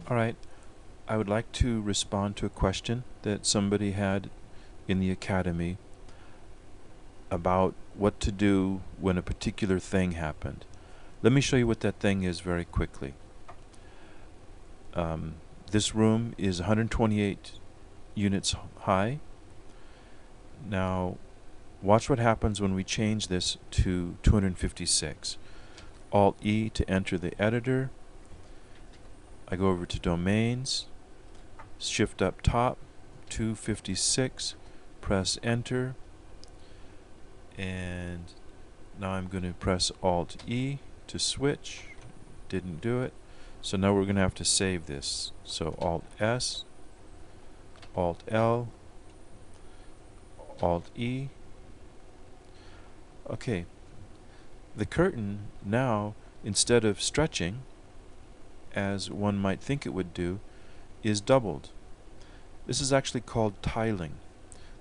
Alright, I would like to respond to a question that somebody had in the academy about what to do when a particular thing happened. Let me show you what that thing is very quickly. This room is 128 units high. Now watch what happens when we change this to 256. Alt-E to enter the editor. I go over to Domains, shift up top, 256, press enter, and now I'm going to press Alt-E to switch. Didn't do it. So now we're going to have to save this. So Alt-S, Alt-L, Alt-E. Okay, the curtain now, instead of stretching, as one might think it would do, is doubled. This is actually called tiling.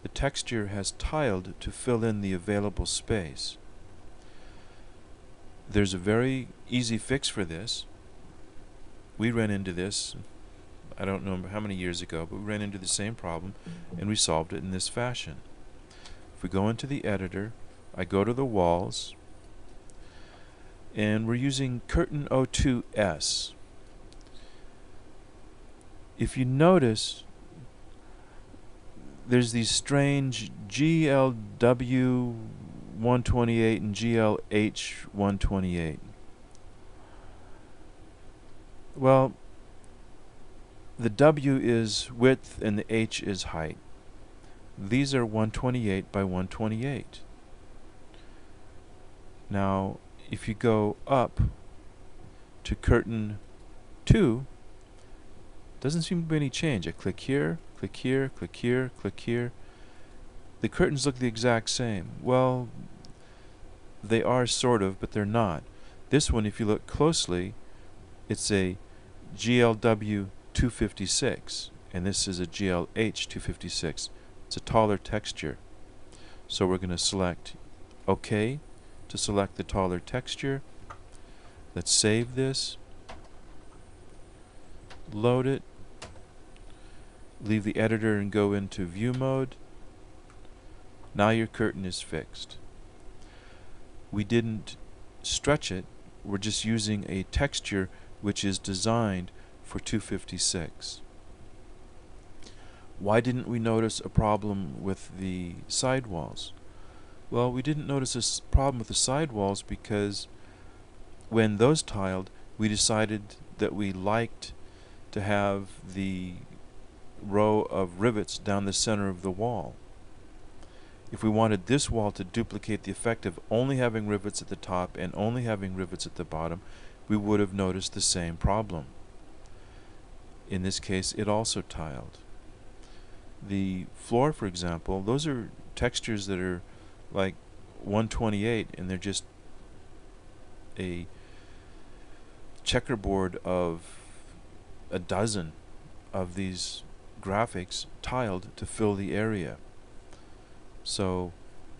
The texture has tiled to fill in the available space. There's a very easy fix for this. We ran into this, I don't know how many years ago, but we ran into the same problem and we solved it in this fashion. If we go into the editor, I go to the walls, and we're using curtain 02S. If you notice, there's these strange GLW 128 and GLH 128. Well, the W is width and the H is height. These are 128 by 128. Now, if you go up to curtain 2, doesn't seem to be any change. I click here, click here, click here, click here. The curtains look the exact same. Well, they are sort of, but they're not. This one, if you look closely, it's a GLW 256, and this is a GLH 256. It's a taller texture. So we're going to select OK to select the taller texture. Let's save this. Load it, leave the editor and go into view mode. Now your curtain is fixed. We didn't stretch it, we're just using a texture which is designed for 256. Why didn't we notice a problem with the sidewalls? Well, we didn't notice a problem with the sidewalls because when those tiled, we decided that we liked to have the row of rivets down the center of the wall. If we wanted this wall to duplicate the effect of only having rivets at the top and only having rivets at the bottom, we would have noticed the same problem. In this case, it also tiled. The floor, for example, those are textures that are like 128, and they're just a checkerboard of a dozen of these graphics tiled to fill the area. So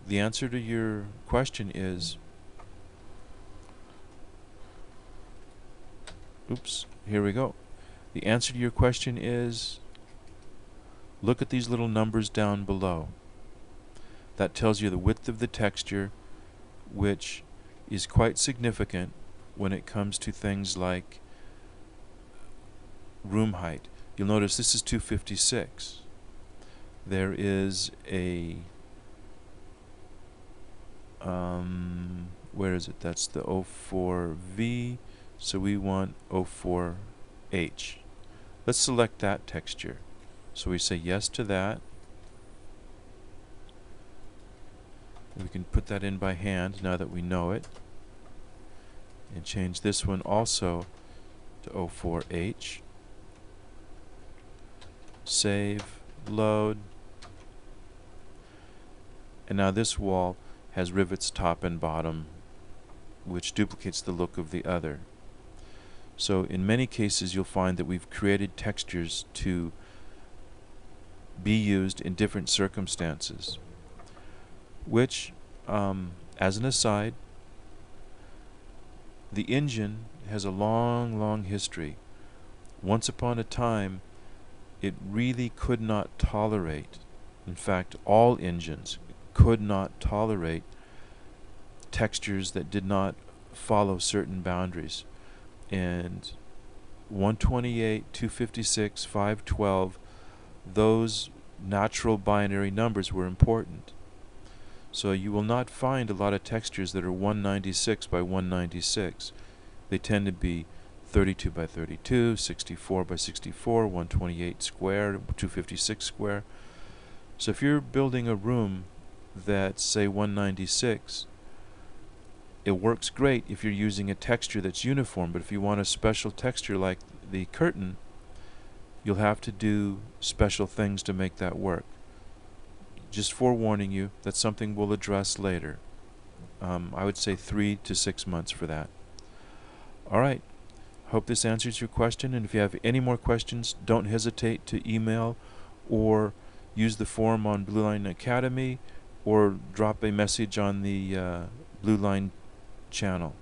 the answer to your question is, oops, here we go. The answer to your question is, look at these little numbers down below. That tells you the width of the texture, which is quite significant when it comes to things like room height. You'll notice this is 256. There is a where is it? That's the 04V, so we want 04H. Let's select that texture. So we say yes to that. We can put that in by hand now that we know it, and change this one also to 04H. Save, load, and now this wall has rivets top and bottom, which duplicates the look of the other. So in many cases you'll find that we've created textures to be used in different circumstances, which, as an aside, the engine has a long history once upon a time, it really could not tolerate, in fact, all engines could not tolerate textures that did not follow certain boundaries. And 128, 256, 512, those natural binary numbers were important. So you will not find a lot of textures that are 196 by 196. They tend to be 32 by 32, 64 by 64, 128 square, 256 square. So if you're building a room that's, say, 196, it works great if you're using a texture that's uniform, but if you want a special texture like the curtain, you'll have to do special things to make that work. Just forewarning you, that's something we'll address later. I would say 3 to 6 months for that. Alright, hope this answers your question, and if you have any more questions, don't hesitate to email or use the forum on Blueline Academy or drop a message on the Blueline channel.